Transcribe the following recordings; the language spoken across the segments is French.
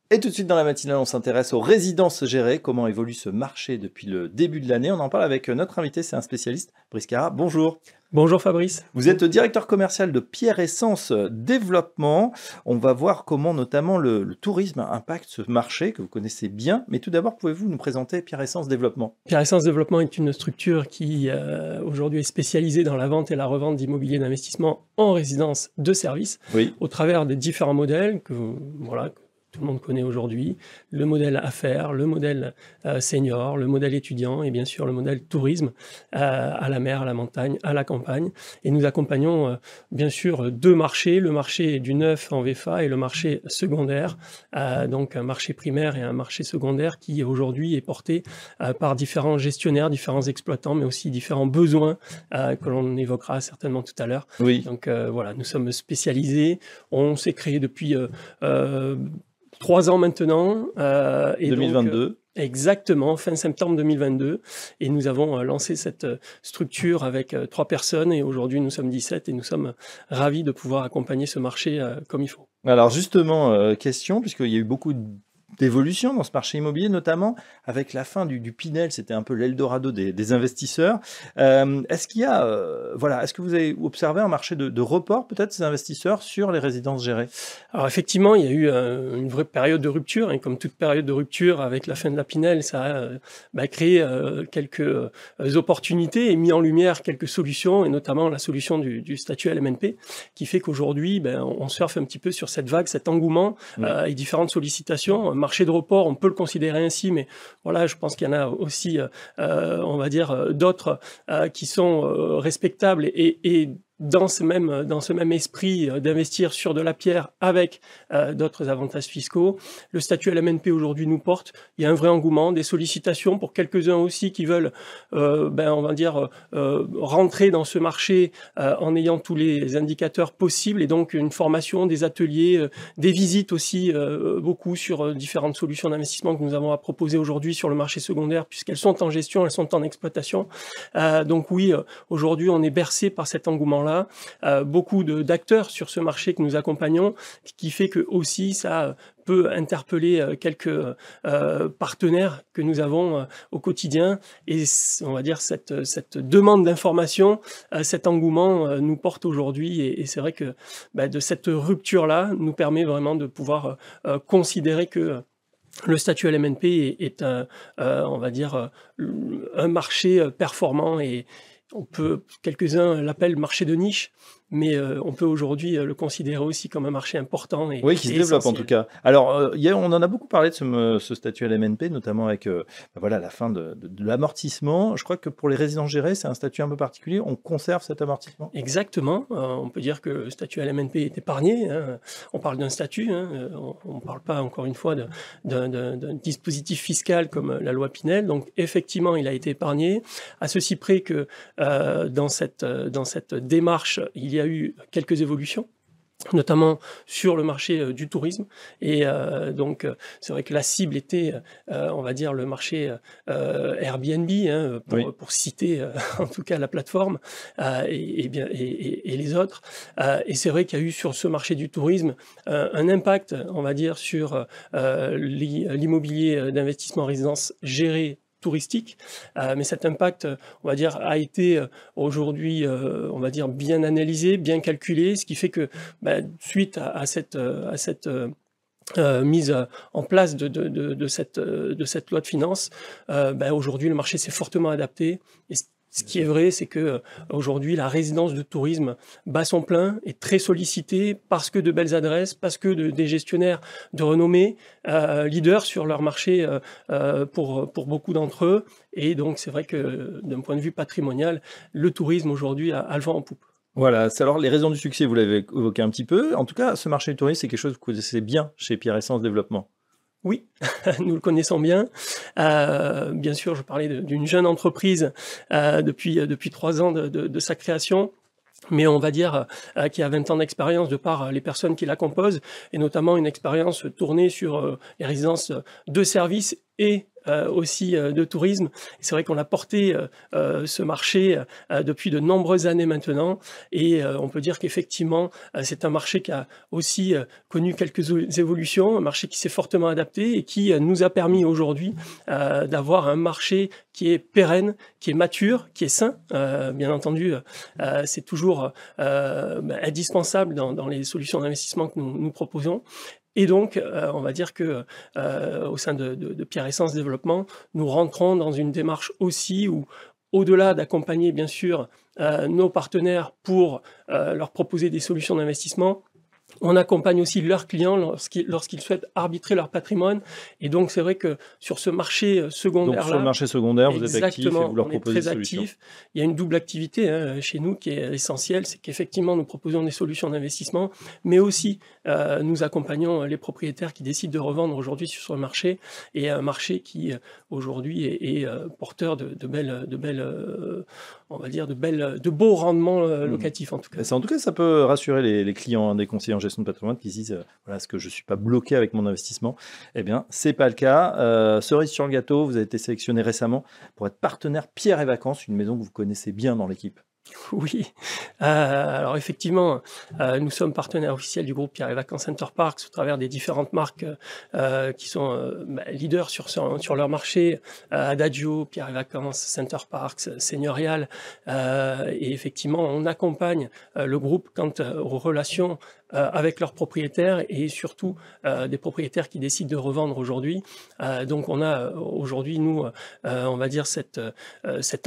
Et tout de suite dans la matinale, on s'intéresse aux résidences gérées. Comment évolue ce marché depuis le début de l'année? On en parle avec notre invité, c'est un spécialiste, Brice Cara. Bonjour. Bonjour Fabrice. Vous êtes directeur commercial de Pierre Essence Développement. On va voir comment notamment le tourisme impacte ce marché que vous connaissez bien. Mais tout d'abord, pouvez-vous nous présenter Pierre Essence Développement? Pierre Essence Développement est une structure qui aujourd'hui est spécialisée dans la vente et la revente d'immobilier d'investissement en résidence de service, Oui. au travers des différents modèles que tout le monde connaît aujourd'hui, le modèle affaires, le modèle senior, le modèle étudiant et bien sûr le modèle tourisme à la mer, à la montagne, à la campagne. Et nous accompagnons bien sûr deux marchés, le marché du neuf en VFA et le marché secondaire, donc un marché primaire et un marché secondaire qui aujourd'hui est porté par différents gestionnaires, différents exploitants, mais aussi différents besoins que l'on évoquera certainement tout à l'heure. Oui. Donc voilà, nous sommes spécialisés, on s'est créé depuis 3 ans maintenant. Et 2022. Donc, exactement, fin septembre 2022. Et nous avons lancé cette structure avec 3 personnes et aujourd'hui nous sommes 17 et nous sommes ravis de pouvoir accompagner ce marché comme il faut. Alors justement, question, puisqu'il y a eu beaucoup d'évolution dans ce marché immobilier, notamment avec la fin du Pinel, c'était un peu l'Eldorado des investisseurs. Est-ce qu'il y a, est-ce que vous avez observé un marché de report peut-être ces investisseurs sur les résidences gérées? Alors effectivement, il y a eu une vraie période de rupture, et comme toute période de rupture avec la fin de la Pinel, ça a créé quelques opportunités et mis en lumière quelques solutions, et notamment la solution du statut LMNP, qui fait qu'aujourd'hui, on surfe un petit peu sur cette vague, cet engouement et différentes sollicitations. Marché de report, on peut le considérer ainsi, mais voilà, je pense qu'il y en a aussi, on va dire, d'autres qui sont respectables et dans ce même esprit d'investir sur de la pierre avec d'autres avantages fiscaux. Le statut LMNP aujourd'hui nous porte. Il y a un vrai engouement, des sollicitations pour quelques-uns aussi qui veulent, on va dire, rentrer dans ce marché en ayant tous les indicateurs possibles, et donc une formation, des ateliers, des visites aussi, beaucoup sur différentes solutions d'investissement que nous avons à proposer aujourd'hui sur le marché secondaire, puisqu'elles sont en gestion, elles sont en exploitation. Donc oui, aujourd'hui on est bercé par cet engouement-là. Beaucoup d'acteurs sur ce marché que nous accompagnons, qui fait que aussi ça peut interpeller quelques partenaires que nous avons au quotidien, et on va dire cette demande d'information, cet engouement nous porte aujourd'hui, et c'est vrai que de cette rupture-là nous permet vraiment de pouvoir considérer que le statut LMNP est on va dire, un marché performant, et quelques-uns l'appellent marché de niche, mais on peut aujourd'hui le considérer aussi comme un marché important. Oui, qui se développe en tout cas. Alors, on en a beaucoup parlé de ce statut LMNP, notamment avec la fin de l'amortissement. Je crois que pour les résidences gérées, c'est un statut un peu particulier. On conserve cet amortissement? Exactement. On peut dire que le statut LMNP est épargné. On parle d'un statut. On ne parle pas, encore une fois, d'un dispositif fiscal comme la loi Pinel. Donc, effectivement, il a été épargné. À ceci près que dans cette démarche, il y a eu quelques évolutions, notamment sur le marché du tourisme, et donc c'est vrai que la cible était, on va dire, le marché Airbnb, pour citer en tout cas la plateforme, et les autres. Et c'est vrai qu'il y a eu sur ce marché du tourisme un impact, on va dire, sur l'immobilier d'investissement en résidence géré touristique, mais cet impact, on va dire, a été aujourd'hui, on va dire, bien analysé, bien calculé, ce qui fait que suite à cette mise en place de cette loi de finances, aujourd'hui le marché s'est fortement adapté. Et ce qui est vrai, c'est que aujourd'hui la résidence de tourisme bat son plein, est très sollicitée parce que de belles adresses, parce que des gestionnaires de renommée, leaders sur leur marché pour beaucoup d'entre eux. Et donc c'est vrai que d'un point de vue patrimonial, le tourisme aujourd'hui a le vent en poupe. Voilà, alors les raisons du succès, vous l'avez évoqué un petit peu. En tout cas, ce marché du tourisme, c'est quelque chose que vous connaissez bien chez Pierre Essence Développement. Oui, nous le connaissons bien. Bien sûr, je parlais d'une jeune entreprise depuis 3 ans de sa création, mais on va dire qui a 20 ans d'expérience de par les personnes qui la composent, et notamment une expérience tournée sur les résidences de services et aussi de tourisme. C'est vrai qu'on a porté ce marché depuis de nombreuses années maintenant, et on peut dire qu'effectivement, c'est un marché qui a aussi connu quelques évolutions, un marché qui s'est fortement adapté et qui nous a permis aujourd'hui d'avoir un marché qui est pérenne, qui est mature, qui est sain. Bien entendu, c'est toujours indispensable dans les solutions d'investissement que nous proposons. Et donc, on va dire que au sein de Pierre Essence Développement, nous rentrons dans une démarche aussi où, au-delà d'accompagner bien sûr nos partenaires pour leur proposer des solutions d'investissement, on accompagne aussi leurs clients lorsqu'ils souhaitent arbitrer leur patrimoine. Et donc, c'est vrai que sur ce marché secondaire-là... Donc, sur le marché secondaire, vous êtes actif et vous leur proposez des solutions. Exactement, on est très actif. Il y a une double activité chez nous qui est essentielle. C'est qu'effectivement, nous proposons des solutions d'investissement, mais aussi nous accompagnons les propriétaires qui décident de revendre aujourd'hui sur le marché. Et un marché qui, aujourd'hui, est porteur de beaux rendements locatifs, en tout cas. En tout cas, ça peut rassurer les clients des conseillers en gestion de patrimoine qui se disent voilà, est-ce que je ne suis pas bloqué avec mon investissement? Eh bien, ce n'est pas le cas. Cerise sur le gâteau, vous avez été sélectionné récemment pour être partenaire Pierre et Vacances, une maison que vous connaissez bien dans l'équipe. Oui, alors effectivement, nous sommes partenaires officiels du groupe Pierre et Vacances Center Parcs au travers des différentes marques qui sont leaders sur leur marché, Adagio, Pierre et Vacances, Center Parcs, Seigneurial, et effectivement, on accompagne le groupe quant aux relations avec leurs propriétaires et surtout des propriétaires qui décident de revendre aujourd'hui. Donc on a aujourd'hui, nous, on va dire cet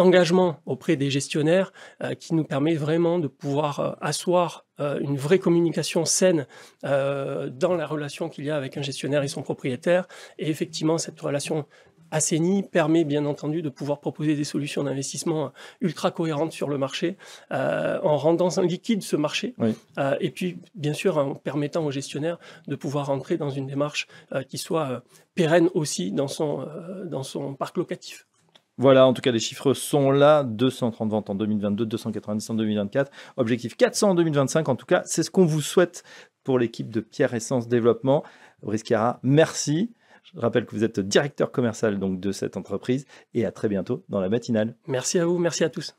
engagement auprès des gestionnaires qui nous permet vraiment de pouvoir asseoir une vraie communication saine dans la relation qu'il y a avec un gestionnaire et son propriétaire. Et effectivement, cette relation assainie permet bien entendu de pouvoir proposer des solutions d'investissement ultra cohérentes sur le marché en rendant liquide ce marché, oui. Et puis bien sûr en permettant aux gestionnaires de pouvoir entrer dans une démarche qui soit pérenne aussi dans son parc locatif. Voilà, en tout cas, les chiffres sont là. 230 ventes en 2022, 290 en 2024. Objectif 400 en 2025. En tout cas, c'est ce qu'on vous souhaite pour l'équipe de Pierre Essence Développement. Brice Chiara, merci. Je rappelle que vous êtes directeur commercial donc, de cette entreprise et à très bientôt dans la matinale. Merci à vous, merci à tous.